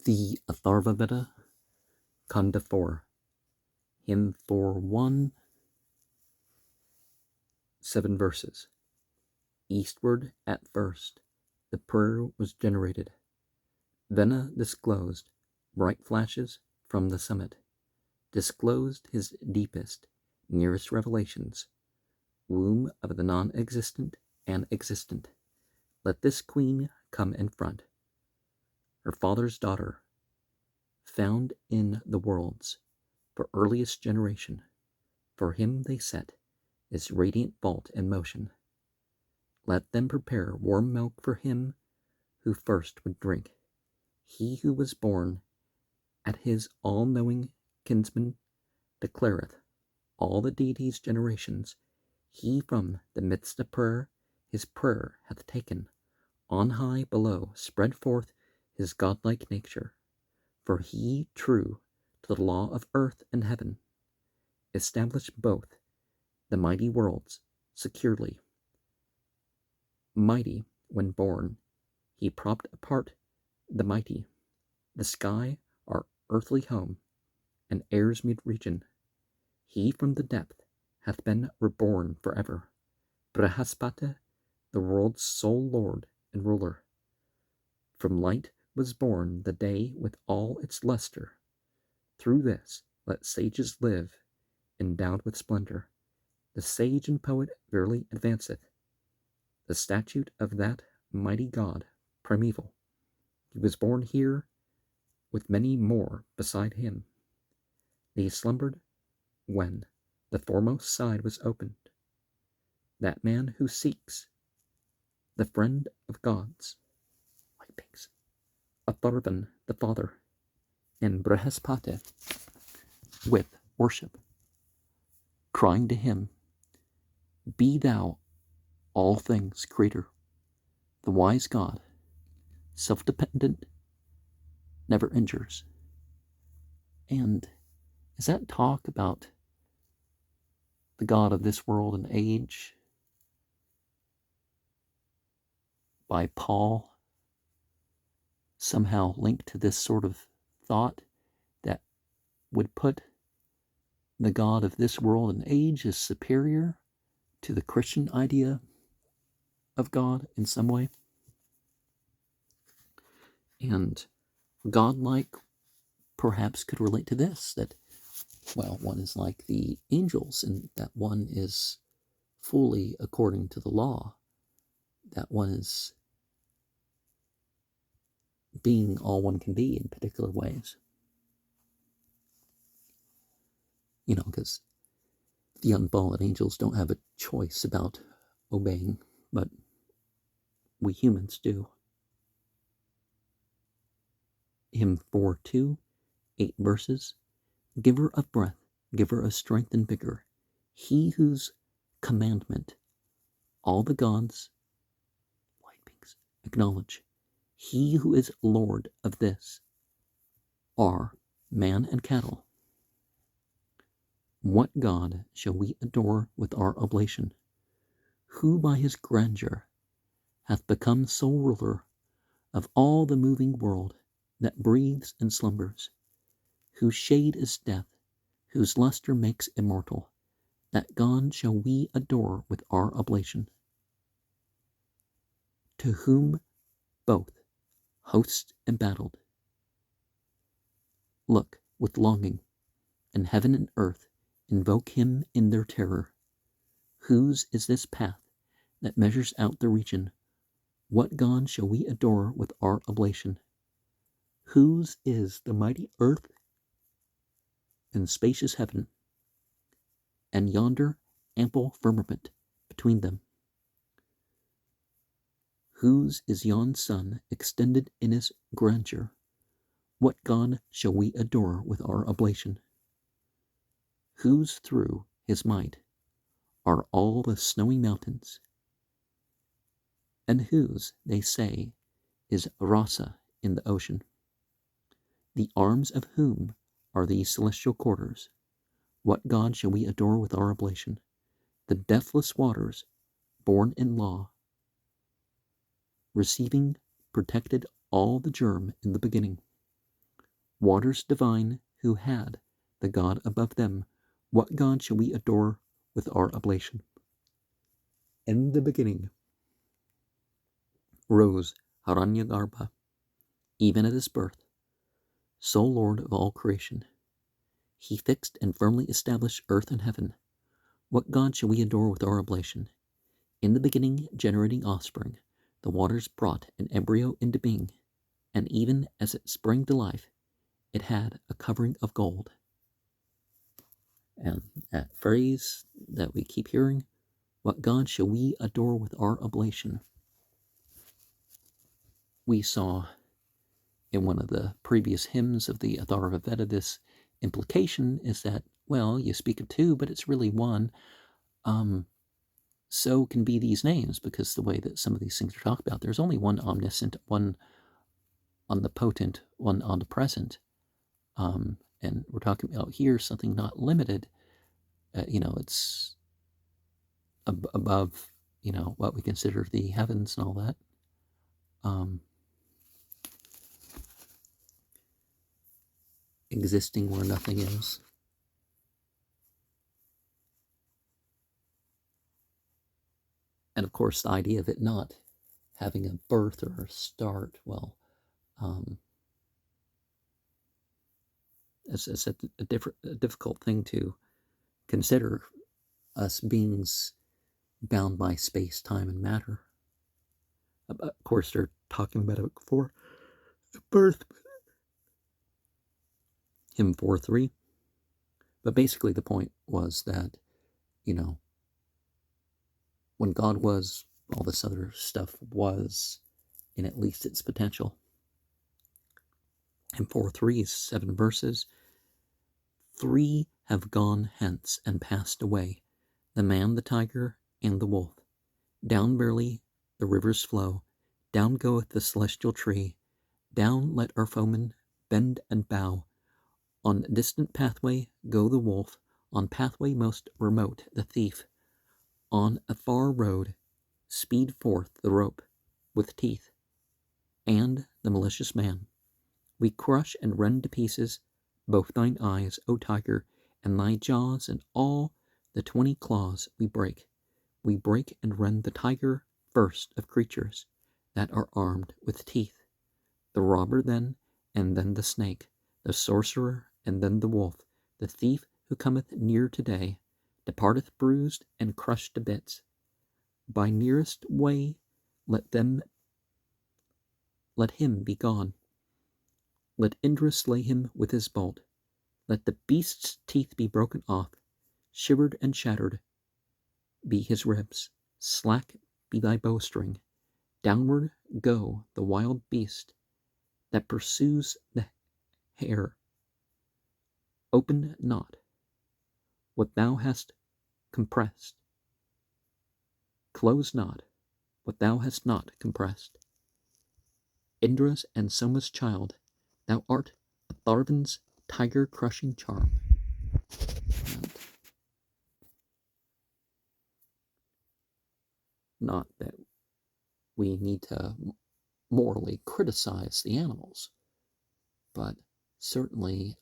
The Atharvaveda, Kanda 4, Hymn 4:1, 7 verses. Eastward at first the prayer was generated. Vena disclosed bright flashes from the summit, disclosed his deepest, nearest revelations, womb of the non-existent and existent. Let this queen come in front, her father's daughter, found in the worlds, for earliest generation. For him they set this radiant vault in motion. Let them prepare warm milk for him who first would drink. He who was born at his all-knowing kinsman declareth all the deities' generations. He from the midst of prayer his prayer hath taken, on high below spread forth his godlike nature. For he, true to the law of earth and heaven, established both the mighty worlds securely. Mighty when born, he propped apart the mighty, the sky our earthly home, and air's mid region. He from the depth hath been reborn forever, Brihaspati, the world's sole lord and ruler. From light was born the day with all its luster. Through this let sages live, endowed with splendor. The sage and poet verily advanceth the statute of that mighty God primeval. He was born here with many more beside him. They slumbered when the foremost side was opened. That man who seeks the friend of gods, white pigs, Atharvan the father, and Brihaspati with worship, crying to him, Be thou all things creator, the wise God, self-dependent, never injures. And is that talk about the God of this world and age by Paul somehow linked to this sort of thought that would put the God of this world and age as superior to the Christian idea of God in some way? And godlike perhaps could relate to this, that, well, one is like the angels, and that one is fully according to the law, that one is being all one can be in particular ways. You know, because the unfallen angels don't have a choice about obeying, but we humans do. Hymn 4:2, 8 verses. Giver of breath, giver of strength and vigor, he whose commandment all the gods, white beings, acknowledge, he who is Lord of this, are man and cattle. What God shall we adore with our oblation, who by his grandeur hath become sole ruler of all the moving world that breathes and slumbers, whose shade is death, whose luster makes immortal, that God shall we adore with our oblation, to whom both hosts embattled look with longing, and heaven and earth invoke him in their terror. Whose is this path that measures out the region? What God shall we adore with our oblation? Whose is the mighty earth and spacious heaven, and yonder ample firmament between them? Whose is yon sun extended in his grandeur? What God shall we adore with our oblation? Whose through his might are all the snowy mountains, and whose, they say, is rasa in the ocean? The arms of whom are these celestial quarters? What God shall we adore with our oblation? The deathless waters, born in law, receiving, protected all the germ in the beginning. Waters divine who had the God above them, what God shall we adore with our oblation? In the beginning rose Haranyagarbha, even at his birth, sole Lord of all creation. He fixed and firmly established earth and heaven. What God shall we adore with our oblation? In the beginning, generating offspring, the waters brought an embryo into being, and even as it sprang to life, it had a covering of gold. And that phrase that we keep hearing, what God shall we adore with our oblation? We saw in one of the previous hymns of the Atharvaveda, this implication is that, well, you speak of two, but it's really one. So can be these names, because the way that some of these things are talked about, there's only one omniscient, one omnipotent, one omnipresent. And we're talking about here something not limited. It's above, what we consider the heavens and all that. Existing where nothing is. And of course, the idea of it not having a birth or a start, well, it's a difficult thing to consider, us beings bound by space, time, and matter. Of course, they're talking about it before birth. Hymn 4:3. But basically, the point was that, when God was, all this other stuff was in at least its potential. Hymn 4:3 is 7 verses. 3 have gone hence and passed away, the man, the tiger, and the wolf. Down barely the rivers flow, down goeth the celestial tree, down let our foemen bend and bow. On distant pathway go the wolf, on pathway most remote the thief. On a far road speed forth the rope with teeth, and the malicious man. We crush and rend to pieces both thine eyes, O tiger, and thy jaws, and all the 20 claws we break. We break and rend the tiger first of creatures that are armed with teeth. The robber then, and then the snake, the sorcerer, and then the wolf, the thief who cometh near today, departeth bruised and crushed to bits. By nearest way let him be gone. Let Indra slay him with his bolt. Let the beast's teeth be broken off, shivered and shattered be his ribs. Slack be thy bowstring. Downward go the wild beast that pursues the hare. Open not what thou hast compressed. Close not what thou hast not compressed. Indra's and Soma's child, thou art Atharvan's tiger-crushing charm. And not that we need to morally criticize the animals, but certainly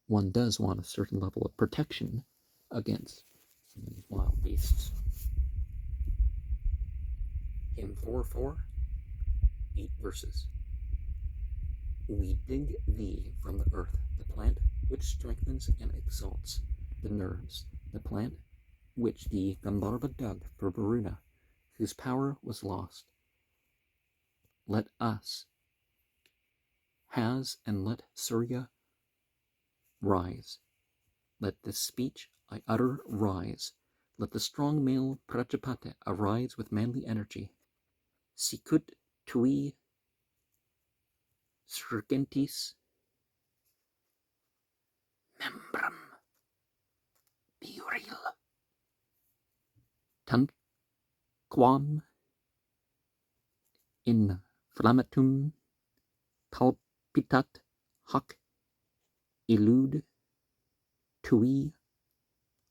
one does want a certain level of protection against some of these wild beasts. Hymn 4:4, 8 verses. We dig thee from the earth, the plant which strengthens and exalts the nerves, the plant which the Gandharva dug for Varuna, whose power was lost. Let us has and let Surya rise. Let this speech I utter rise. Let the strong male Prajapati arise with manly energy. Sicut tui surgentis membrum viril. Tanquam inflammatum palpitat hoc illud tui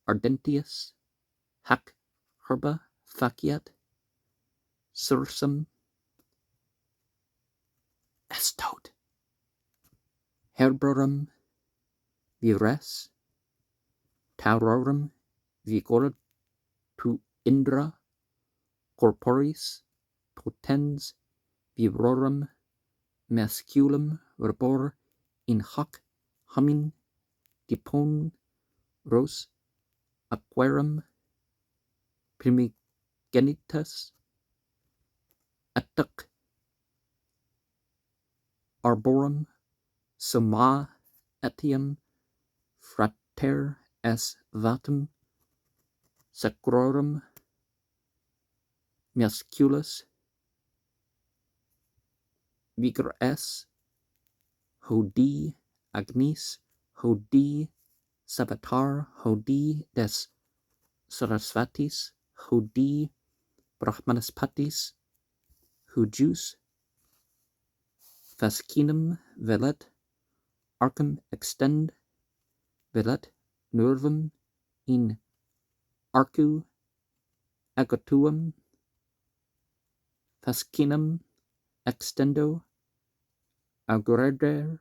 ardentius hac herba faciat sursum estot. Herbrum vires, taurorum vigora tu indra corporis potens virorum masculum verbor in hoc homin dipon ros aquarum primigenitus attuc arborum soma etiam frater es vatum sacrorum masculus vigor es hodie agnis hodie sabatar hodie des sarasvatis hodie brahmanaspatis hujus fascinum velet arcum extend velet nervum in arcu agotuum fascinum extendo augurader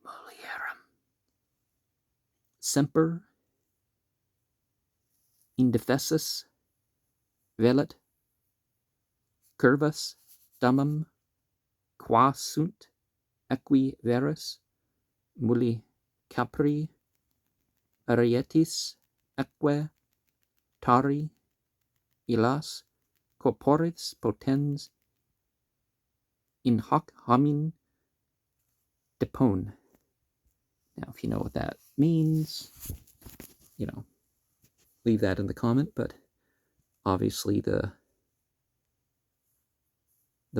mulierum semper indefessus velet curvas damum qua sunt equi veris muli capri arietis eque tari ilas corporis potens in hoc homin depone. Now, if you know what that means, leave that in the comment, but obviously the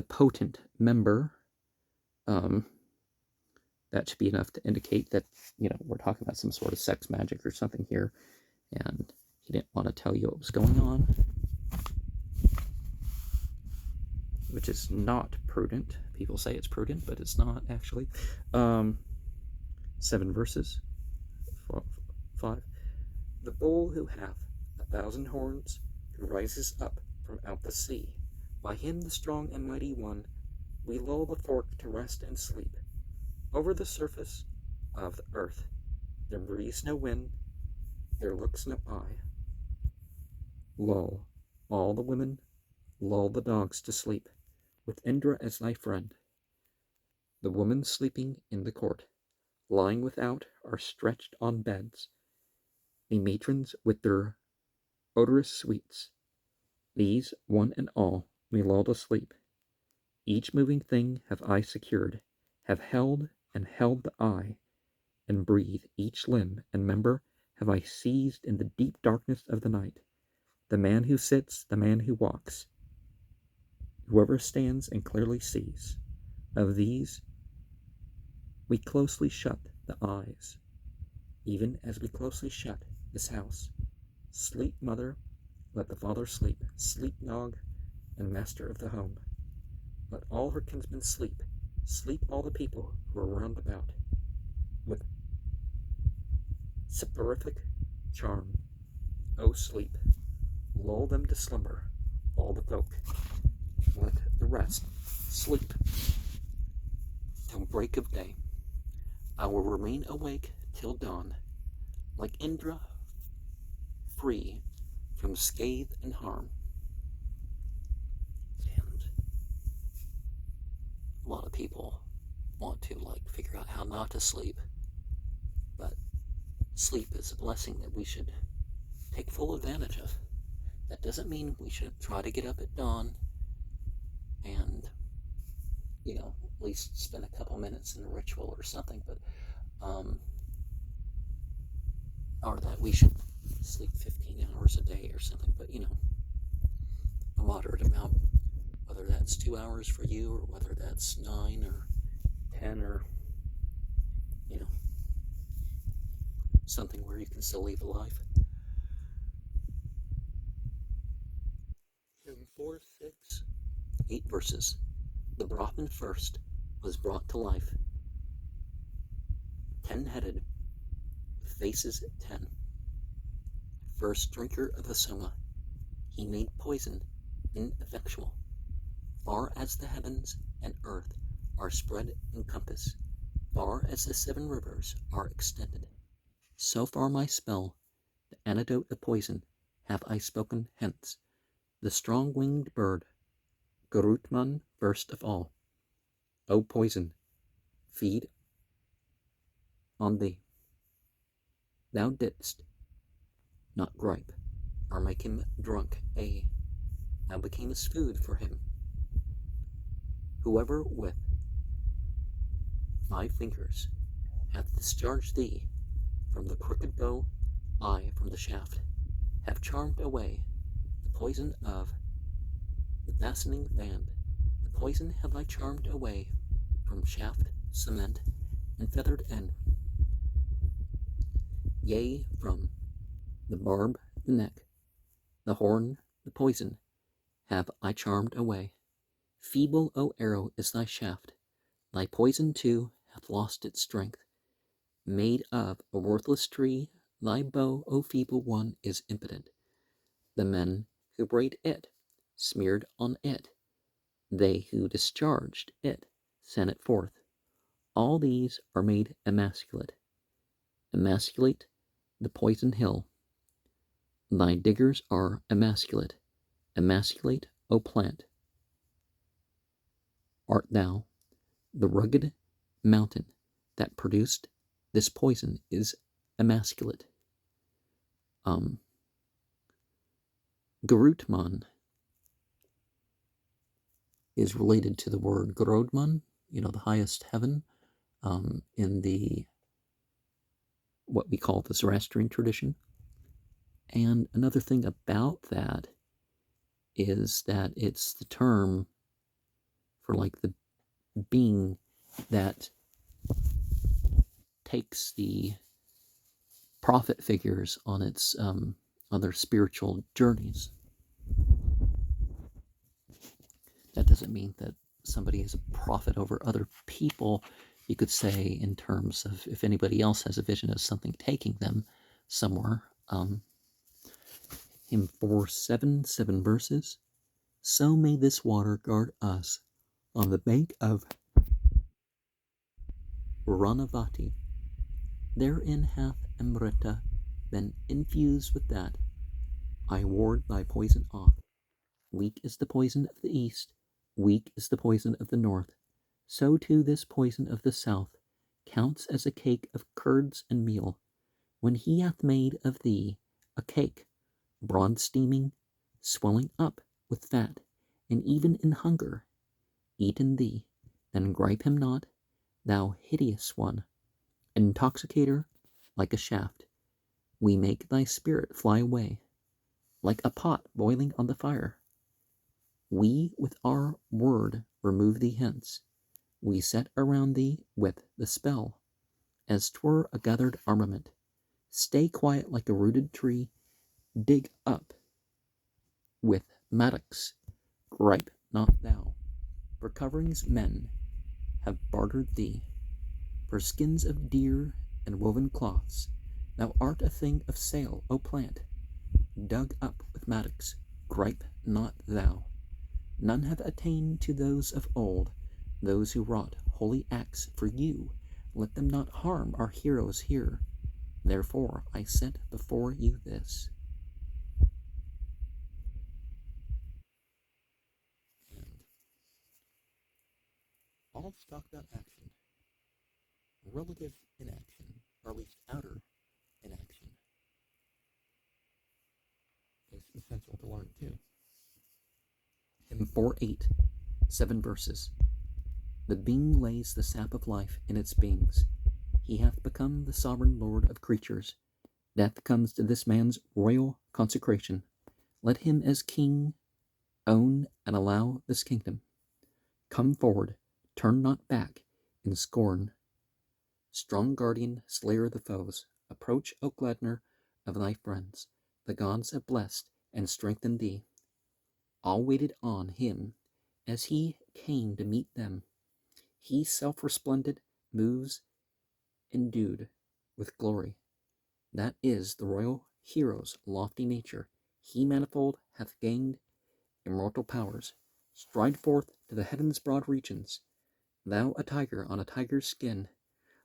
potent member, that should be enough to indicate that, we're talking about some sort of sex magic or something here, and he didn't want to tell you what was going on, which is not prudent. People say it's prudent, but it's not actually. 7 verses. 5. The bull who hath 1,000 horns, who rises up from out the sea, by him the strong and mighty one, we lull the fork to rest and sleep. Over the surface of the earth there breathes no wind, there looks no eye. Lull all the women, lull the dogs to sleep, with Indra as thy friend. The women sleeping in the court, lying without, are stretched on beds. The matrons with their odorous sweets, these one and all we lull to sleep. Each moving thing have I secured, have held and held the eye, and breathe each limb and member have I seized in the deep darkness of the night. The man who sits, the man who walks, whoever stands and clearly sees, of these we closely shut the eyes, even as we closely shut this house. Sleep, mother, let the father sleep, sleep, dog, and master of the home. Let all her kinsmen sleep, sleep all the people who are round about, with soporific charm. O sleep, lull them to slumber, all the folk. Let the rest sleep till break of day. I will remain awake till dawn, like Indra, free from scathe and harm. And a lot of people want to figure out how not to sleep, but sleep is a blessing that we should take full advantage of. That doesn't mean we should try to get up at dawn and at least spend a couple minutes in a ritual or something, but or that we should sleep 15 hours a day or something, but a moderate amount, whether that's 2 hours for you or whether that's 9 or 10 or something where you can still leave a life. In 4, 6, 8 verses, the Brahman first was brought to life, 10-headed, with faces 10. First drinker of the soma, he made poison ineffectual, far as the heavens and earth are spread and compass, far as the 7 rivers are extended. So far my spell, the antidote of poison, have I spoken hence. The strong-winged bird, Garutman first of all. O poison, feed on thee. Thou didst not gripe, or make him drunk, thou becamest food for him. Whoever with 5 fingers hath discharged thee from the crooked bow, I from the shaft, have charmed away the poison of the fastening band. The poison have I charmed away from shaft, cement, and feathered end. Yea, from the barb, the neck, the horn, the poison, have I charmed away. Feeble, O arrow, is thy shaft. Thy poison, too, hath lost its strength. Made of a worthless tree, thy bow, O feeble one, is impotent. The men who braid it smeared on it. They who discharged it sent it forth. All these are made emasculate. Emasculate the poison hill. Thy diggers are emasculate. Emasculate, O plant. Art thou the rugged mountain that produced this poison is emasculate. Garutman is related to the word Grodman, the highest heaven, in the what we call the Zoroastrian tradition. And another thing about that is that it's the term for like the being that takes the prophet figures on its other spiritual journeys. That doesn't mean that somebody is a prophet over other people. You could say in terms of if anybody else has a vision of something taking them somewhere. Hymn 4:7, 7 verses. So may this water guard us on the bank of Ranavati. Therein hath Amrita been infused with that. I ward thy poison off. Weak is the poison of the east, weak is the poison of the north. So too this poison of the south counts as a cake of curds and meal. When he hath made of thee a cake, broad steaming, swelling up with fat, and even in hunger, eaten thee, then gripe him not, thou hideous one, intoxicator like a shaft. We make thy spirit fly away, like a pot boiling on the fire. We with our word remove thee hence. We set around thee with the spell, as 'twere a gathered armament. Stay quiet like a rooted tree, dig up with mattocks, gripe not thou. For coverings men have bartered thee, for skins of deer and woven cloths. Thou art a thing of sale, O plant, dug up with mattocks, gripe not thou. None have attained to those of old, those who wrought holy acts for you. Let them not harm our heroes here. Therefore I set before you this. And all talk about action, relative inaction, or at least outer inaction, is essential to learn too. Hymn 4:8, 7 verses. The being lays the sap of life in its beings. He hath become the sovereign lord of creatures. Death comes to this man's royal consecration. Let him as king own and allow this kingdom. Come forward, turn not back in scorn. Strong guardian, slayer of the foes, approach, O gladdener of thy friends. The gods have blessed and strengthened thee. All waited on him as he came to meet them. He self-resplendent moves endued with glory. That is the royal hero's lofty nature. He manifold hath gained immortal powers. Stride forth to the heaven's broad regions, thou a tiger on a tiger's skin.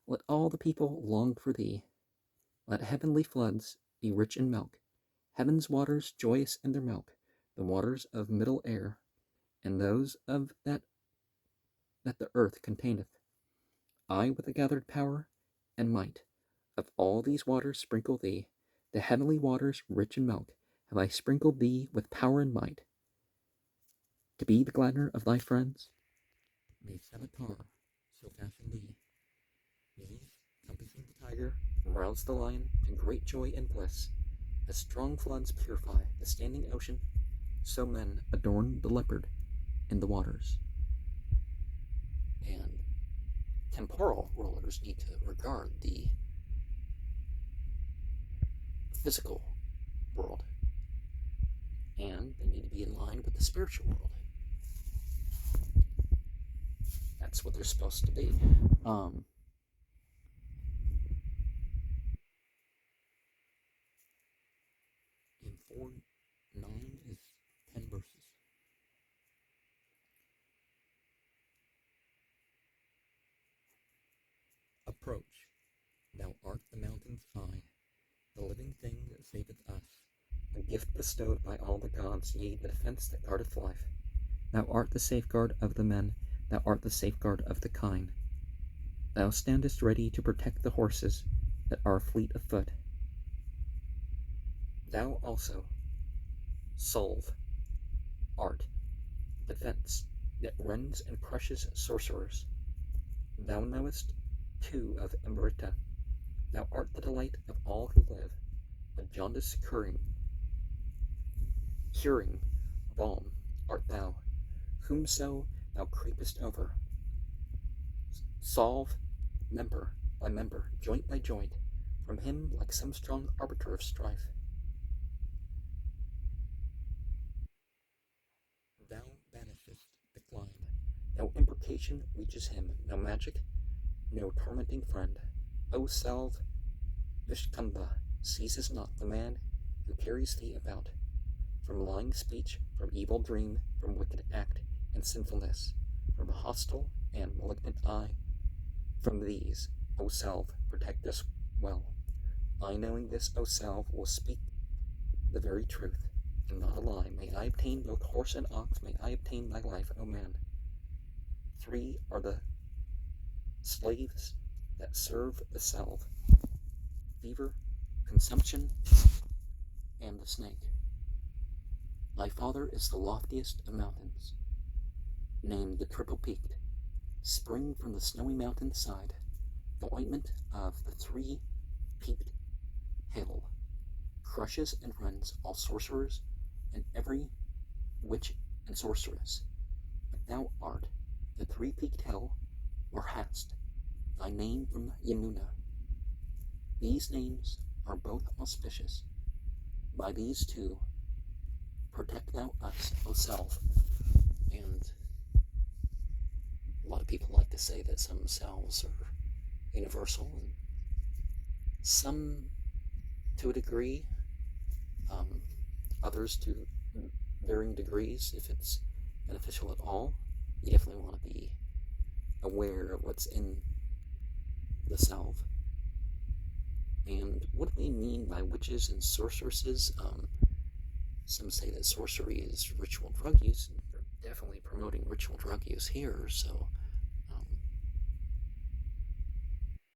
Let all the people long for thee. Let heavenly floods be rich in milk, heaven's waters joyous in their milk, the waters of middle air, and those of that the earth containeth. I with the gathered power and might of all these waters sprinkle thee, the heavenly waters rich in milk, have I sprinkled thee with power and might. To be the gladdener of thy friends, may Savitar so fashion thee. These, compassing the tiger, rouse the lion to great joy and bliss. As strong floods purify the standing ocean, so men adorn the leopard in the waters. And temporal rulers need to regard the physical world, and they need to be in line with the spiritual world. That's what they're supposed to be. In 4:9 is 10 verses. Approach, thou art the mountain's eye, the living thing that saveth us, a gift bestowed by all the gods, yea, the defense that guardeth life. Thou art the safeguard of the men, thou art the safeguard of the kine. Thou standest ready to protect the horses that are fleet of foot. Thou also, solve, art, defense that rends and crushes sorcerers. Thou knowest too of Amrita. Thou art the delight of all who live, a jaundice curing balm art thou, whomso thou creepest over. Solve member by member, joint by joint, from him like some strong arbiter of strife. Thou banishest decline, no imprecation reaches him, no magic, no tormenting friend. O Salve, Vishkanda seizes not the man who carries thee about, from lying speech, from evil dream, from wicked act and sinfulness, from a hostile and malignant eye. From these, O Salve, protect us well. I, knowing this, O Salve, will speak the very truth, and not a lie. May I obtain both horse and ox, may I obtain thy life, O man. 3 are the slaves that serve the salve: fever, consumption, and the snake. Thy father is the loftiest of mountains, named the triple-peaked, spring from the snowy mountain side, the ointment of the 3-peaked hill, crushes and rends all sorcerers and every witch and sorceress. But thou art the 3-peaked hill, or hast thy name from Yamuna. These names are both auspicious. By these two protect thou us, O Salve. And a lot of people like to say that some salves are universal, and some to a degree, others to varying degrees. If it's beneficial at all, you definitely want to be aware of what's in the salve. And what do they mean by witches and sorceresses? Some say that sorcery is ritual drug use, and they're definitely promoting ritual drug use here, so